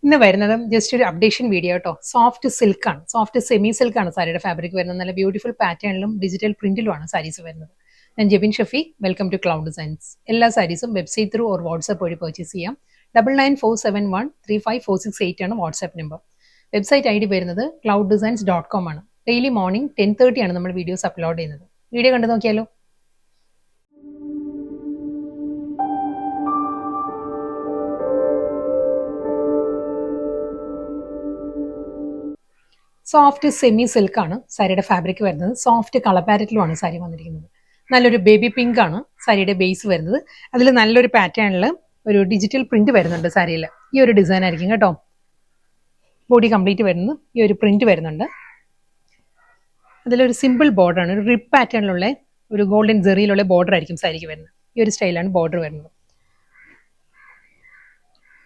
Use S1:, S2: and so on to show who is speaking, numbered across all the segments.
S1: ഇന്ന് വരുന്നത് ജസ്റ്റ് ഒരു അപ്ഡേഷൻ വീഡിയോ കേട്ടോ. സോഫ്റ്റ് സിൽക്ക് ആണ്, സോഫ്റ്റ് സെമി സിൽക്ക് ആണ് സാരിയുടെ ഫാബ്രിക് വരുന്നത്. നല്ല ബ്യൂട്ടിഫുൾ പാറ്റേണിലും ഡിജിറ്റൽ പ്രിന്റിലുമാണ് സാരീസ് വരുന്നത്. ഞാൻ Jebin Shafi, welcome to Cloud Designs. എല്ലാ സാരീസും വെബ്സൈറ്റ് ത്രൂ ഓർ വാട്സ്ആപ്പ് വഴി പർച്ചേസ് ചെയ്യാം. 9947135468 ആണ് WhatsApp number. Website I D വരുന്നത് clouddesigns.com ആണ്. ഡെയിലി മോർണിംഗ് 10:30 ആണ് നമ്മൾ വീഡിയോസ് അപ്ലോഡ് ചെയ്യുന്നത്. വീഡിയോ കണ്ടു നോക്കിയാലോ. സോഫ്റ്റ് സെമി സിൽക്ക് ആണ് സാരിയുടെ ഫാബ്രിക് വരുന്നത്. സോഫ്റ്റ് കളർ പാറ്ററ്റിലുമാണ് സാരി വന്നിരിക്കുന്നത്. നല്ലൊരു ബേബി പിങ്ക് ആണ് സാരിയുടെ ബേസ് വരുന്നത്. അതിൽ നല്ലൊരു പാറ്റേണിൽ ഒരു ഡിജിറ്റൽ പ്രിന്റ് വരുന്നുണ്ട് സാരിയിൽ. ഈ ഒരു ഡിസൈൻ ആയിരിക്കും കേട്ടോ. ബോഡി കംപ്ലീറ്റ് വരുന്നത് ഈ ഒരു പ്രിന്റ് വരുന്നുണ്ട്. അതിലൊരു സിമ്പിൾ ബോർഡർ ആണ്, ഒരു റിപ്പ് പാറ്റേണിലുള്ള ഒരു ഗോൾഡൻ ജെറിയിലുള്ള ബോർഡർ ആയിരിക്കും സാരിക്ക് വരുന്നത്. ഈ ഒരു സ്റ്റൈലാണ് ബോർഡർ വരുന്നത്.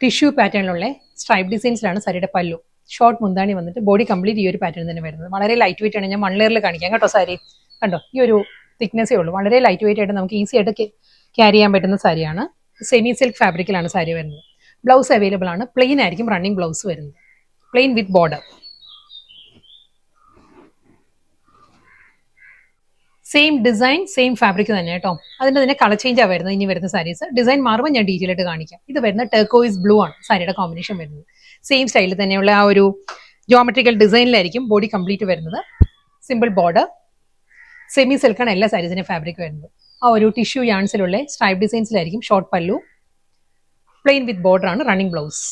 S1: ടിഷ്യൂ പാറ്റേണിലുള്ള സ്ട്രൈപ്പ് ഡിസൈൻസിലാണ് സാരിയുടെ പല്ലു. ഷോർട്ട് മുന്താണി വന്നിട്ട് ബോഡി കംപ്ലീറ്റ് ഈ ഒരു പാറ്റേൺ തന്നെ വരുന്നത്. വളരെ ലൈറ്റ് വെയിറ്റ് ആണ്. ഞാൻ 1 ലെയറിൽ കാണിക്കാം കേട്ടോ സാരി. കണ്ടോ, ഈ ഒരു തിക്നെസ്സേ ഉള്ളൂ. വളരെ ലൈറ്റ് വെയിറ്റ് ആയിട്ട് നമുക്ക് ഈസി ആയിട്ട് ക്യാരി ചെയ്യാൻ പറ്റുന്ന സാരിയാണ്. സെമി സിൽക്ക് ഫാബ്രിക്കിലാണ് സാരി വരുന്നത്. ബ്ലൗസ് അവൈലബിൾ ആണ്. പ്ലെയിൻ ആയിരിക്കും റണ്ണിങ് ബ്ലൗസ് വരുന്നത്. Plain with border. Same design same fabric തന്നെ കേട്ടോ. അതിന്റെ തന്നെ കളർ ചേഞ്ച് ആണ് വരുന്നത്. ഇനി വരുന്ന സാരീസ് ഡിസൈൻ മാറുമ്പോൾ ഞാൻ ഡീറ്റെയിൽ ആയിട്ട് കാണിക്കാം. ഇത് വരുന്ന ടെർക്കോയിസ് ബ്ലൂ ആണ് സാരിയുടെ കോമ്പിനേഷൻ വരുന്നത്. സെയിം സ്റ്റൈലിൽ തന്നെയുള്ള ആ ഒരു ജോമെട്രിക്കൽ ഡിസൈനിലായിരിക്കും ബോഡി കംപ്ലീറ്റ് വരുന്നത്. Simple border. സെമി സിൽക്കാണ് എല്ലാ സാരീസിന്റെ ഫാബ്രിക് വരുന്നത്. ആ ഒരു ടിഷ്യൂ യാൺസിലുള്ള സ്ട്രൈപ്പ് ഡിസൈൻസിലായിരിക്കും ഷോർട്ട് പല്ലു. പ്ലെയിൻ വിത്ത് ബോർഡർ ആണ് റണ്ണിങ് ബ്ലൗസ്.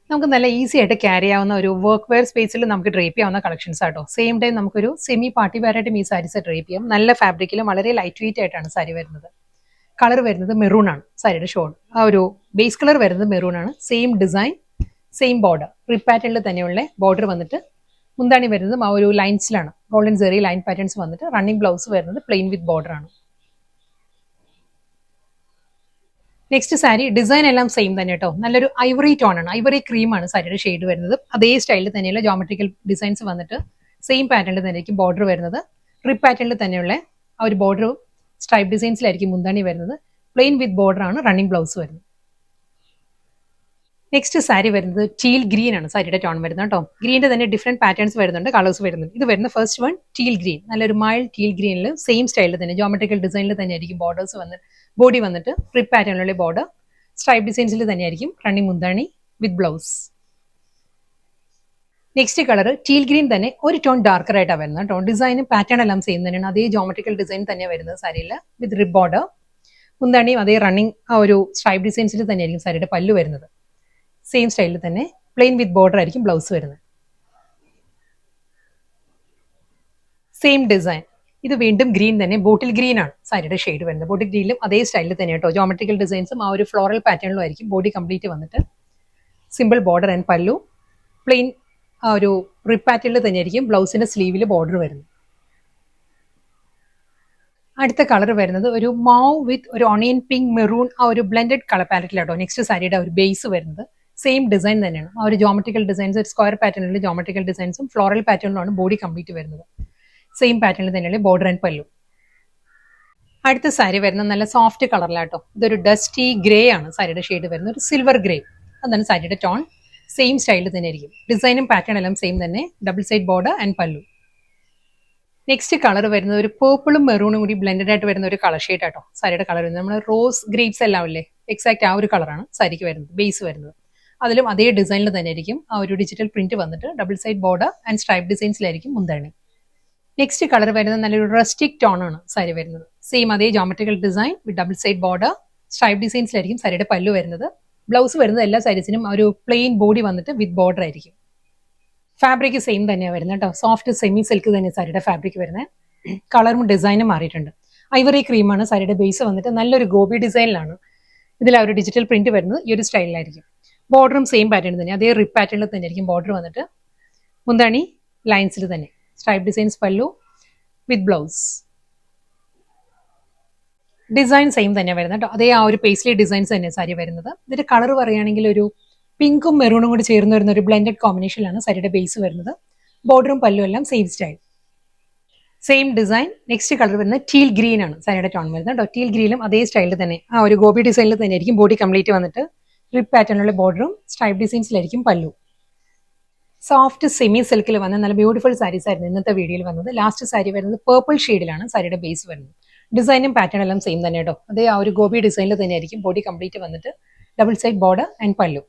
S1: നമുക്ക് നല്ല ഈസി ആയിട്ട് ക്യാരി ആവുന്ന ഒരു വർക്ക് വെയർ സ്പേസിൽ നമുക്ക് ഡ്രേപ്പ് ചെയ്യാവുന്ന കളക്ഷൻസ് ആട്ടോ. സെയിം ടൈം നമുക്കൊരു സെമി പാർട്ടി വെയർ ആയിട്ടും ഈ സാരീസ് ഡ്രേപ്പ് ചെയ്യാം. നല്ല ഫാബ്രിക്കിലും വളരെ ലൈറ്റ് വെയിറ്റ് ആയിട്ടാണ് സാരി വരുന്നത്. കളർ വരുന്നത് മെറൂൺ ആണ് സാരിയുടെ ഷോർട്ട്. ആ ഒരു ബേസ് കളർ വരുന്നത് മെറൂൺ ആണ്. Same design same border. Rip പാറ്റേണിൽ തന്നെയുള്ള ബോർഡർ വന്നിട്ട് മുന്താണി വരുന്നതും ആ ഒരു ലൈൻസിലാണ്. ഗോൾഡൻ സെറി ലൈൻ പാറ്റേൺസ് വന്നിട്ട് റണ്ണിങ് ബ്ലൗസ് വരുന്നത് പ്ലെയിൻ വിത്ത് ബോർഡർ ആണ്. നെക്സ്റ്റ് സാരി ഡിസൈൻ എല്ലാം സെയിം തന്നെ കേട്ടോ. നല്ലൊരു ഐവറി ടോൺ ആണ്. ഐവറി ക്രീം ആണ് സാരിയുടെ ഷെയ്ഡ് വരുന്നത്. അതേ സ്റ്റൈലിൽ തന്നെയുള്ള ജോമെട്രിക്കൽ ഡിസൈൻസ് വന്നിട്ട് സെയിം പാറ്റേണിൽ തന്നെയായിരിക്കും ബോർഡർ വരുന്നത്. റിപ്പ് പാറ്റേണിൽ തന്നെയുള്ള ആ ഒരു ബോർഡർ സ്ട്രൈപ്പ് ഡിസൈൻസിലായിരിക്കും മുന്താണി വരുന്നത്. പ്ലെയിൻ വിത്ത് ബോർഡർ ആണ് റണ്ണിങ് ബ്ലൗസ് വരുന്നത്. നെക്സ്റ്റ് സാരി വരുന്നത് ടീൽ ഗ്രീൻ ആണ് സാരിയുടെ ടോൺ വരുന്നത് കേട്ടോ. ഗ്രീനിന്റെ തന്നെ ഡിഫറെന്റ് പാറ്റേൺസ് വരുന്നുണ്ട്, കളേഴ്സ് വരുന്നുണ്ട്. ഇത് വരുന്ന ഫസ്റ്റ് വൺ ടീൽ ഗ്രീൻ. നല്ലൊരു മൈൽഡ് ടീൽ ഗ്രീനിൽ സെയിം സ്റ്റൈലിൽ തന്നെ ജോമെട്രിക്കൽ ഡിസൈനിൽ തന്നെ ആയിരിക്കും ബോർഡേഴ്സ് വന്നിട്ട് ബോഡി വന്നിട്ട് റിപ്പ് പാറ്റേണിലുള്ള ബോർഡർ സ്ട്രൈപ്പ് ഡിസൈൻസിൽ തന്നെയായിരിക്കും റണ്ണിങ് മുന്താണി with blouse. Next colour teal green തന്നെ ഒരു ടോൺ ഡാർക്കർ ആയിട്ടാണ് വരുന്നത് കേട്ടോ. ഡിസൈനും പാറ്റേൺ എല്ലാം സെയിം തന്നെയാണ്. അതേ ജോമെട്രിക്കൽ ഡിസൈൻ തന്നെ വരുന്നത് സാരിയിൽ വിത്ത് റിപ്പ് ബോർഡർ. മുന്താണിയും അതേ റണ്ണിങ് ആ ഒരു സ്ട്രൈപ്പ് ഡിസൈൻസിൽ തന്നെയായിരിക്കും സാരിയുടെ പല്ലു വരുന്നത്. സെയിം സ്റ്റൈലിൽ തന്നെ പ്ലെയിൻ വിത്ത് ബോർഡർ ആയിരിക്കും ബ്ലൗസ് വരുന്നത്. Same design. ഇത് വീണ്ടും ഗ്രീൻ തന്നെ, ബോട്ടിൽ ഗ്രീൻ ആണ് സാരിയുടെ ഷെയ്ഡ് വരുന്നത്. ബോട്ടിൽ ഗ്രീനിലും അതേ സ്റ്റൈലിൽ തന്നെ കേട്ടോ. ജോമെട്രിക്കൽ ഡിസൈൻസും ആ ഒരു ഫ്ലോറൽ പാറ്റേണിലും ആയിരിക്കും ബോഡി കംപ്ലീറ്റ് വന്നിട്ട്. സിമ്പിൾ ബോർഡർ ആൻഡ് പല്ലു. പ്ലെയിൻ ആ ഒരു റിപ്പ് പാറ്റേണിൽ തന്നെയായിരിക്കും ബ്ലൗസിന്റെ സ്ലീവിൽ ബോർഡർ വരുന്നത്. അടുത്ത കളർ വരുന്നത് ഒരു മാവ് വിത്ത് ഒരു ഓണിയൻ പിങ്ക് മെറൂൺ ആ ഒരു ബ്ലെൻഡഡ് കളർ പാലറ്റിലാട്ടോ നെക്സ്റ്റ് സാരിയുടെ ഒരു ബേസ് വരുന്നത്. സെയിം ഡിസൈൻ തന്നെയാണ്. ആ ഒരു ജോമെട്രിക്കൽ ഡിസൈൻസ്, ഒരു സ്ക്വയർ പാറ്റേണിൽ ജോമെട്രിക്കൽ ഡിസൈൻസും ഫ്ലോറൽ പാറ്റേണിലാണ് ബോഡി കംപ്ലീറ്റ് വരുന്നത്. സെയിം പാറ്റേണിൽ തന്നെയാണ് ബോർഡർ ആൻഡ് പല്ലു. അടുത്ത സാരി വരുന്നത് നല്ല സോഫ്റ്റ് കളറിലാട്ടോ. ഇതൊരു ഡസ്റ്റി ഗ്രേ ആണ് സാരിയുടെ ഷെയ്ഡ് വരുന്നത്. ഒരു സിൽവർ ഗ്രേ. അതാണ് സാരിയുടെ ടോൺ. സെയിം സ്റ്റൈലിൽ തന്നെ ആയിരിക്കും. ഡിസൈനും പാറ്റേൺ എല്ലാം സെയിം തന്നെ. ഡബിൾ സൈഡ് ബോർഡർ ആൻഡ് പല്ലു. നെക്സ്റ്റ് കളർ വരുന്നത് ഒരു പേർപ്പിളും മെറൂണും കൂടി ബ്ലെൻഡഡ് ആയിട്ട് വരുന്ന ഒരു കളർ ഷെയ്ഡ് ആട്ടോ സാരിയുടെ കളർ വരുന്നത്. നമ്മൾ റോസ് ഗ്രേപ്സ് എല്ലാം അല്ലേ, എക്സാക്ട് ആ ഒരു കളറാണ് സാരിക്ക് വരുന്നത്, ബേസ് വരുന്നത്. അതിലും അതേ ഡിസൈനിൽ തന്നെ ആയിരിക്കും ആ ഒരു ഡിജിറ്റൽ പ്രിന്റ് വന്നിട്ട് double side border and stripe ഡിസൈൻസിലായിരിക്കും മുന്താണി. നെക്സ്റ്റ് കളർ വരുന്നത് നല്ലൊരു റസ്റ്റിക് ടോൺ ആണ് സാരി വരുന്നത്. സെയിം അതേ geometrical design with double side border stripe ഡിസൈൻസിലായിരിക്കും സാരിയുടെ പല്ലു വരുന്നത്. ബ്ലൗസ് വരുന്നത് എല്ലാ സാരീസിനും ഒരു പ്ലെയിൻ ബോഡി വന്നിട്ട് വിത്ത് ബോർഡർ ആയിരിക്കും. ഫാബ്രിക് സെയിം തന്നെയാണ് വരുന്നത് കേട്ടോ. സോഫ്റ്റ് സെമി സിൽക്ക് തന്നെ സാരിയുടെ ഫാബ്രിക് വരുന്നത്. കളറും ഡിസൈനും മാറിയിട്ടുണ്ട്. ഐവറി ക്രീമാണ് സാരിയുടെ ബേസ് വന്നിട്ട് നല്ലൊരു ഗോബി ഡിസൈനിലാണ്. ഇതിൽ ആ ഒരു ഡിജിറ്റൽ പ്രിന്റ് വരുന്നത് ഈ ഒരു സ്റ്റൈലിലായിരിക്കും. ബോർഡറും സെയിം പാറ്റേൺ തന്നെ, അതേ റിപ്പ് പാറ്റേണിൽ തന്നെ ആയിരിക്കും ബോർഡർ വന്നിട്ട്. മുന്താണി ലൈൻസിൽ തന്നെ സ്ട്രൈപ്പ് ഡിസൈൻസ് പല്ലു വിത്ത് ബ്ലൗസ്. ഡിസൈൻ സെയിം തന്നെ വരുന്നത് കേട്ടോ. അതേ ആ ഒരു പേസ്ലി ഡിസൈൻസ് തന്നെ സാരി വരുന്നത്. ഇതിന്റെ കളർ പറയുകയാണെങ്കിൽ ഒരു പിങ്കും മെറൂണും കൂടി ചേർന്ന് വരുന്ന ഒരു ബ്ലെൻഡഡ് കോമ്പിനേഷനിലാണ് സാരിയുടെ ബേസ് വരുന്നത്. ബോർഡറും പല്ലും എല്ലാം same style. Same design. Next colour വരുന്നത് ടീൽ ഗ്രീൻ ആണ് സാരിയുടെ ടോൺ വരുന്നത് കേട്ടോ. ടീൽ ഗ്രീനിലും അതേ സ്റ്റൈലിൽ തന്നെ ആ ഒരു ഗോപി ഡിസൈനിൽ തന്നെ ആയിരിക്കും ബോഡി കംപ്ലീറ്റ് വന്നിട്ട് റിപ്പ് പാറ്റേണിലുള്ള ബോർഡറും സ്ട്രൈപ്പ് ഡിസൈൻസിലായിരിക്കും പല്ലു. സോഫ്റ്റ് സെമി സിൽക്കിൽ വന്ന നല്ല ബ്യൂട്ടിഫുൾ സാരീസ് ആയിരുന്നു ഇന്നത്തെ വീഡിയോയിൽ വന്നത്. ലാസ്റ്റ് സാരി വരുന്നത് പേർപ്പിൾ ഷെയ്ഡിലാണ് സാരിയുടെ ബേസ് വരുന്നത്. ഡിസൈനും പാറ്റേൺ എല്ലാം സെയിം തന്നെ കേട്ടോ. അതേ ആ ഒരു ഗോപി ഡിസൈനിൽ തന്നെ ആയിരിക്കും ബോഡി കംപ്ലീറ്റ് വന്നിട്ട് ഡബിൾ സൈഡ് ബോർഡർ ആൻഡ് പല്ലു.